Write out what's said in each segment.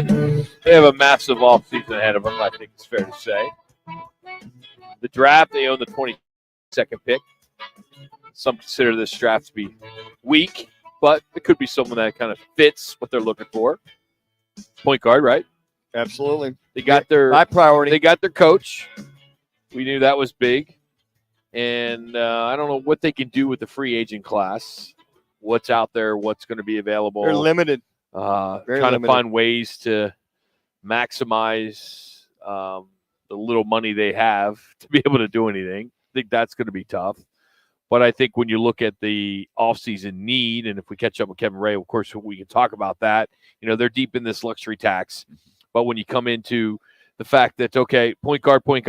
They have a massive offseason ahead of them, I think it's fair to say. The draft, they own the 22nd pick. Some consider this draft to be weak, but it could be someone that kind of fits what they're looking for. Point guard, right? Absolutely. They got their high priority. They got their coach. We knew that was big. And I don't know what they can do with the free agent class. What's out there, what's going to be available. They're limited. Trying to find ways to maximize the little money they have to be able to do anything. I think that's going to be tough. But I think when you look at the offseason need, and if we catch up with Kevin Ray, of course, we can talk about that. You know, they're deep in this luxury tax. But when you come into the fact that, okay, point guard, you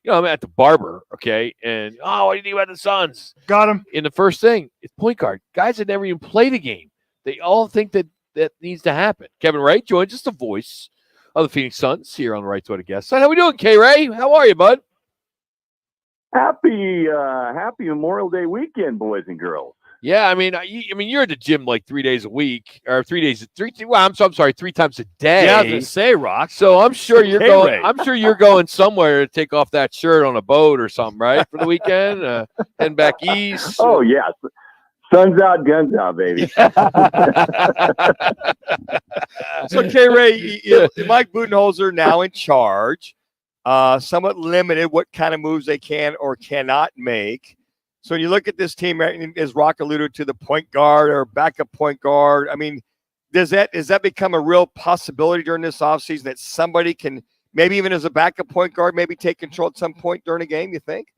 know, I'm at the barber, okay, and, what do you think about the Suns? Got him. In the first thing, it's point guard. Guys that never even played a game. They all think that needs to happen. Kevin Ray joins us, the voice of the Phoenix Suns, here on the Right to What a Guest. How we doing, K-Ray? How are you, bud? Happy Memorial Day weekend, boys and girls. Yeah, I mean, you're at the gym like 3 days a week, or 3 times a day. Yeah, I was gonna say, Rock. So I'm sure you're going. I'm sure you're going somewhere to take off that shirt on a boat or something, right, for the weekend, heading back east. Oh yes, sun's out, guns out, baby. So K-Ray, Mike Budenholzer now in charge. Somewhat limited what kind of moves they can or cannot make. So when you look at this team, as Rock alluded to, the point guard or backup point guard, I mean, does that become a real possibility during this offseason that somebody can, maybe even as a backup point guard, maybe take control at some point during a game, you think?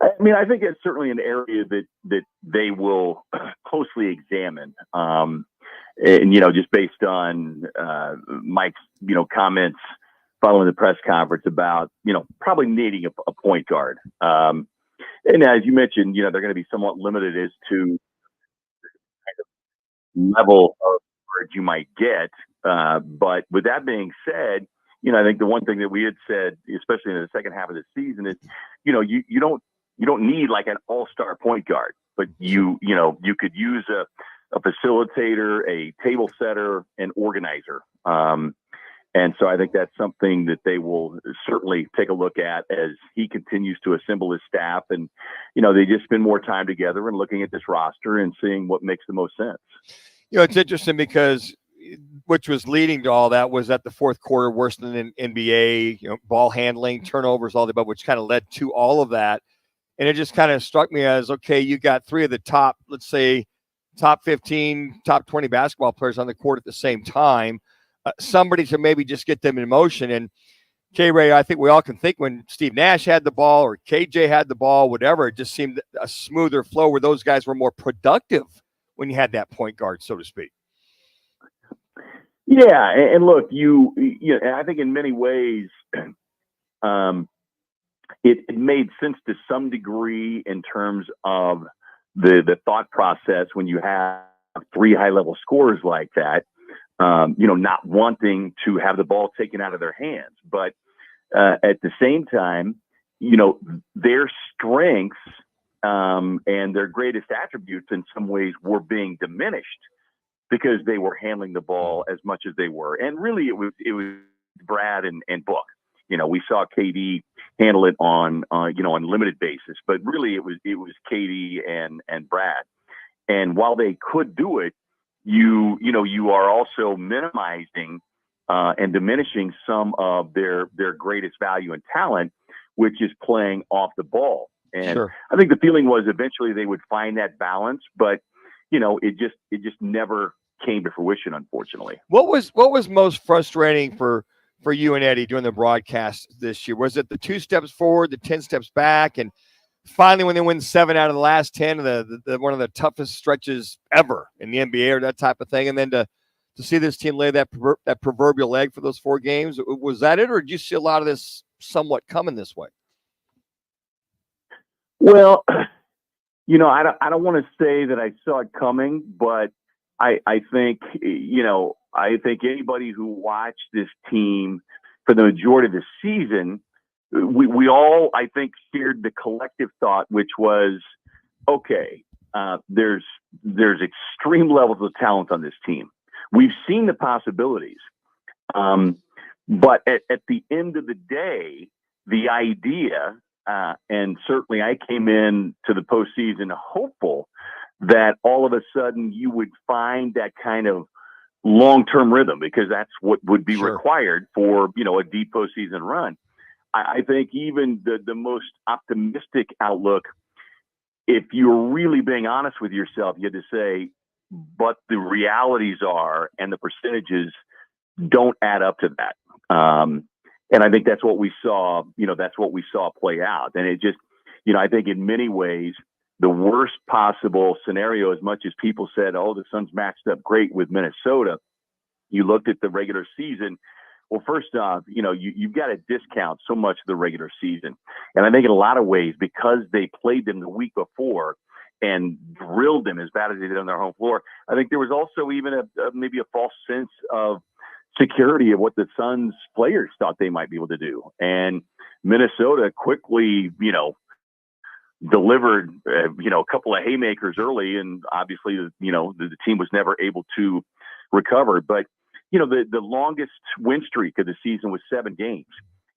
I mean, I think it's certainly an area that they will closely examine. And, just based on Mike's, comments following the press conference about, probably needing a point guard. And as you mentioned, they're going to be somewhat limited as to the level of guard you might get. But with that being said, I think the one thing that we had said, especially in the second half of the season, is, you don't need like an all-star point guard, but you could use a facilitator, a table setter, an organizer. And so I think that's something that they will certainly take a look at as he continues to assemble his staff. And, they just spend more time together and looking at this roster and seeing what makes the most sense. It's interesting because which was leading to all that was that the fourth quarter worse than in NBA, ball handling, turnovers, all the above, which kind of led to all of that. And it just kind of struck me as, okay, you got three of the top, let's say, top 15, top 20 basketball players on the court at the same time. Somebody to maybe just get them in motion. And K-Ray, I think we all can think when Steve Nash had the ball or KJ had the ball, whatever, it just seemed a smoother flow where those guys were more productive when you had that point guard, so to speak. Yeah, and look, I think in many ways, it made sense to some degree in terms of the thought process when you have three high-level scorers like that. Not wanting to have the ball taken out of their hands. But at the same time, their strengths and their greatest attributes in some ways were being diminished because they were handling the ball as much as they were. And really it was Brad and Book. We saw KD handle it on limited basis, but really it was KD and Brad. And while they could do it, you are also minimizing and diminishing some of their greatest value and talent, which is playing off the ball. And sure. I think the feeling was eventually they would find that balance, but it just never came to fruition, unfortunately. What was most frustrating for you and Eddie during the broadcast this year? Was it the 2 steps forward, the 10 steps back, and finally, when they win 7 out of the last 10, the one of the toughest stretches ever in the NBA or that type of thing, and then to see this team lay that proverbial egg for those 4 games, was that it, or did you see a lot of this somewhat coming this way? Well, I don't want to say that I saw it coming, but I think anybody who watched this team for the majority of the season, we all, I think, shared the collective thought, which was, okay, there's extreme levels of talent on this team. we've seen the possibilities. But at the end of the day, the idea, and certainly I came in to the postseason hopeful that all of a sudden you would find that kind of long-term rhythm, because that's what would be required for, a deep postseason run. I think even the most optimistic outlook, if you're really being honest with yourself, you had to say, but the realities are, and the percentages don't add up to that. And I think that's what we saw, play out. And it just, I think in many ways, the worst possible scenario, as much as people said, oh, the Suns matched up great with Minnesota, you looked at the regular season. Well, first off, you've got to discount so much of the regular season. And I think in a lot of ways, because they played them the week before and drilled them as bad as they did on their home floor, I think there was also even maybe a false sense of security of what the Suns players thought they might be able to do. And Minnesota quickly, delivered, a couple of haymakers early, and obviously, the team was never able to recover. But, the longest win streak of the season was 7 games.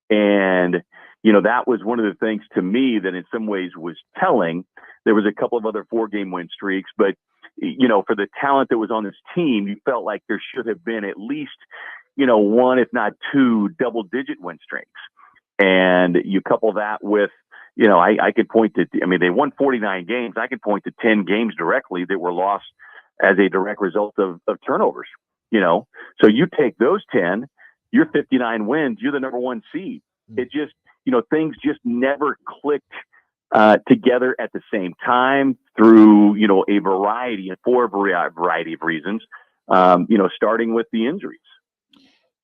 And, that was one of the things to me that in some ways was telling. There was a couple of other 4-game win streaks, but, for the talent that was on this team, you felt like there should have been at least, 1, if not 2 double-digit win streaks. And you couple that with, I could point to, they won 49 games. I could point to 10 games directly that were lost as a direct result of turnovers, So you take those 10, you're 59 wins, you're the number 1 seed. It just, things just never clicked together at the same time through, for a variety of reasons, starting with the injuries.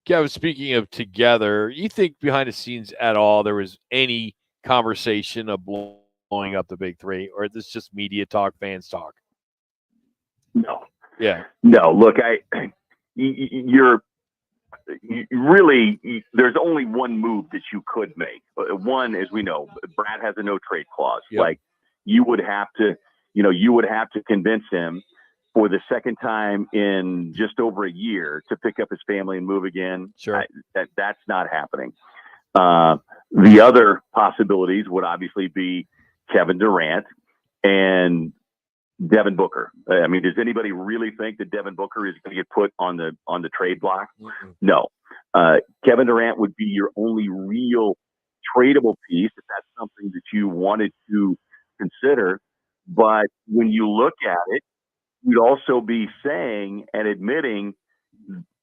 Kevin, speaking of together, you think behind the scenes at all there was any conversation of blowing up the big three, or is this just media talk, fans talk? No. Yeah. No. Look, there's only one move that you could make. One, as we know, Brad has a no trade clause. Yep. Like you would have to convince him for the second time in just over a year to pick up his family and move again. Sure. That's not happening. The other possibilities would obviously be Kevin Durant and Devin Booker. Does anybody really think that Devin Booker is going to get put on the trade block? Mm-hmm. No. Kevin Durant would be your only real tradable piece if that's something that you wanted to consider. But when you look at it, you'd also be saying and admitting,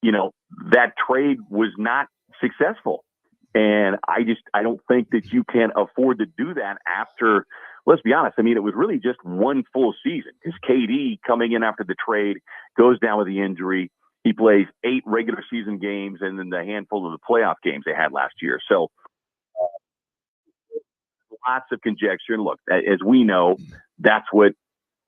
that trade was not successful. And I don't think that you can afford to do that after, let's be honest. It was really just one full season, because KD coming in after the trade goes down with the injury. He plays 8 regular season games and then the handful of the playoff games they had last year. So lots of conjecture. And look, as we know, that's what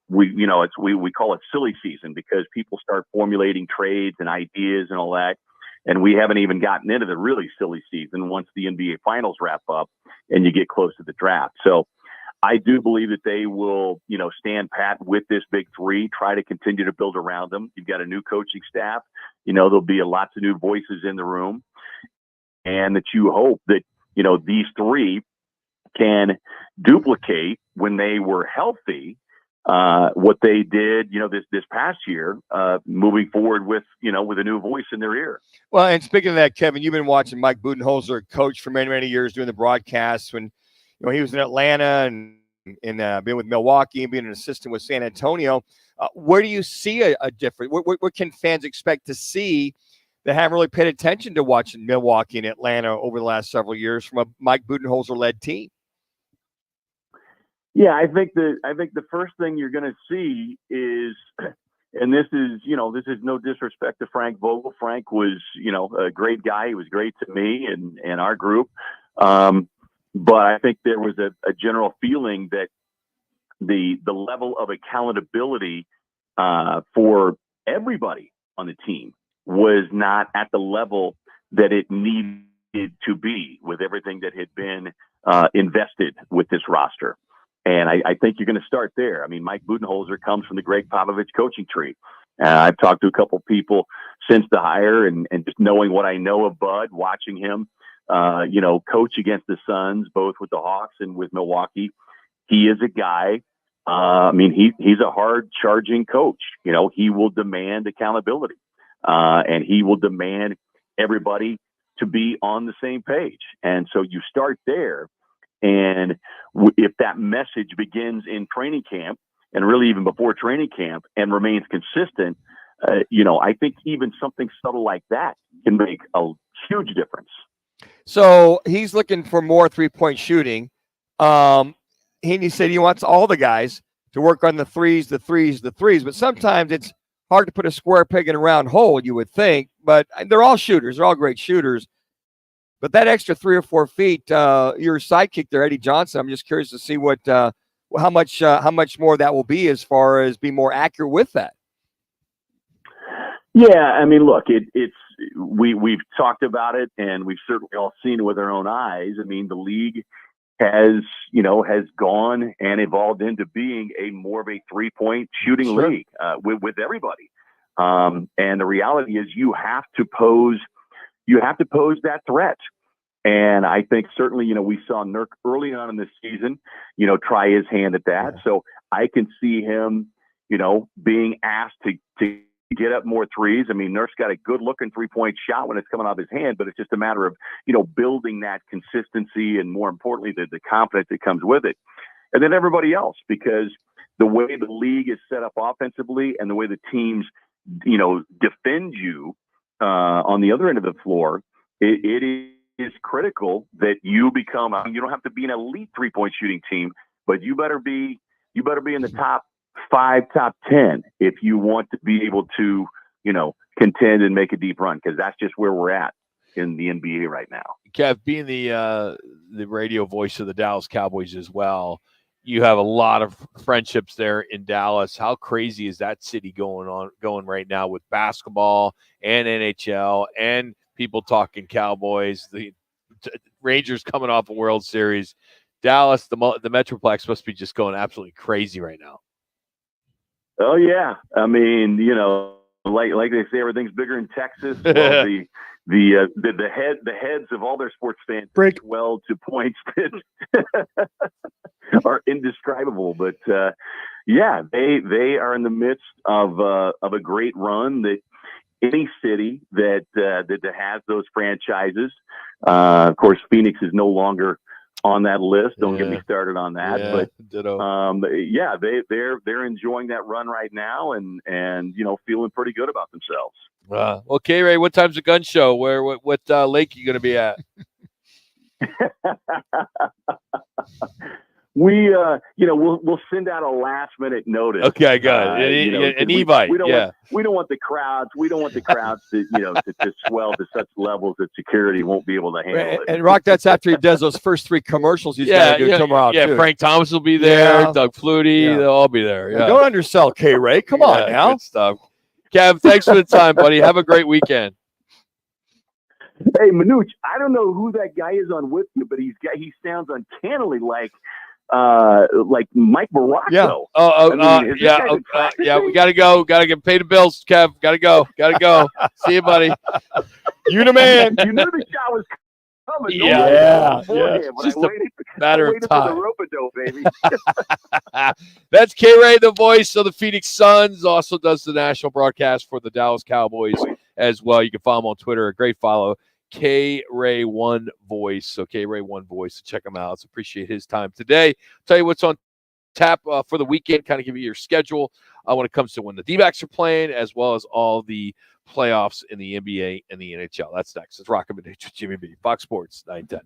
we call it silly season, because people start formulating trades and ideas and all that. And we haven't even gotten into the really silly season once the NBA finals wrap up and you get close to the draft. So I do believe that they will, stand pat with this big three, try to continue to build around them. You've got a new coaching staff, there'll be lots of new voices in the room, and that you hope that, these three can duplicate when they were healthy, what they did, this past year, moving forward with a new voice in their ear. Well, and speaking of that, Kevin, you've been watching Mike Budenholzer coach for many, many years, doing the broadcasts when, he was in Atlanta and being with Milwaukee and being an assistant with San Antonio. Where do you see a difference? What can fans expect to see that haven't really paid attention to watching Milwaukee and Atlanta over the last several years from a Mike Budenholzer-led team? Yeah, I think the first thing you're going to see is, and this is no disrespect to Frank Vogel. Frank was, a great guy. He was great to me and our group. But I think there was a general feeling that the level of accountability for everybody on the team was not at the level that it needed to be, with everything that had been invested with this roster. And I think you're going to start there. Mike Budenholzer comes from the Greg Popovich coaching tree. I've talked to a couple people since the hire, and just knowing what I know of Bud, watching him, coach against the Suns, both with the Hawks and with Milwaukee. He is a guy. He's a hard charging coach. He will demand accountability, and he will demand everybody to be on the same page. And so you start there. And if that message begins in training camp, and really even before training camp, and remains consistent, I think even something subtle like that can make a huge difference. So he's looking for more 3-point shooting. He said he wants all the guys to work on the threes. But sometimes it's hard to put a square peg in a round hole, you would think. But they're all shooters. They're all great shooters. But that extra 3 or 4 feet, your sidekick there, Eddie Johnson, I'm just curious to see how much more that will be as far as being more accurate with that. Yeah, look, we've talked about it, and we've certainly all seen it with our own eyes. The league has gone and evolved into being more of a 3-point shooting league with everybody. And the reality is, you have to pose that threat. And I think certainly, we saw Nurk early on in the season, try his hand at that. So I can see him, being asked to get up more threes. Nurk's got a good looking 3-point shot when it's coming off his hand, but it's just a matter of, building that consistency, and more importantly, the confidence that comes with it. And then everybody else, because the way the league is set up offensively and the way the teams, defend you on the other end of the floor, it is critical that you become, you don't have to be an elite 3-point shooting team, but you better be in the top 5, top 10 if you want to be able to, contend and make a deep run, because that's just where we're at in the NBA right now. Kev, being the radio voice of the Dallas Cowboys as well, you have a lot of friendships there in Dallas. How crazy is that city going right now with basketball and NHL and people talking Cowboys, the Rangers coming off a World Series? Dallas, the Metroplex must be just going absolutely crazy right now. Oh yeah, like they say, everything's bigger in Texas. Well, the heads of all their sports fans break well to points that are indescribable. But they are in the midst of a great run that any city that has those franchises. Of course, Phoenix is no longer on that list. Don't get me started on that. Yeah, but ditto. They're enjoying that run right now, and feeling pretty good about themselves. Well, K-Ray, what time's the gun show? What lake are you going to be at? We'll send out a last minute notice. Okay, good. An e-bike. We don't want the crowds. We don't want the crowds to to swell to such levels that security won't be able to handle it. And Rock, that's after he does those first 3 commercials he's going to do tomorrow. Yeah, too. Frank Thomas will be there. Doug Flutie, they'll all be there. Yeah. Don't undersell K-Ray. Come on now. Good stuff. Kev, thanks for the time, buddy. Have a great weekend. Hey, Manuch, I don't know who that guy is on with you, but he sounds uncannily like Mike Morocco. Yeah. We got to go. Got to get paid the bills, Kev. Got to go. See you, buddy. You the man. You knew the shot was coming. Yeah. It's just a matter of time. For the rope-a-dope, baby. That's K-Ray, the voice of the Phoenix Suns. Also does the national broadcast for the Dallas Cowboys as well. You can follow him on Twitter. A great follow. K-Ray1 Voice. So K-Ray1 Voice. So check him out. So appreciate his time today. Tell you what's on tap for the weekend. Kind of give you your schedule when it comes to when the D-backs are playing, as well as all the playoffs in the NBA and the NHL. That's next. It's Rock and Jimmy B. Fox Sports 910.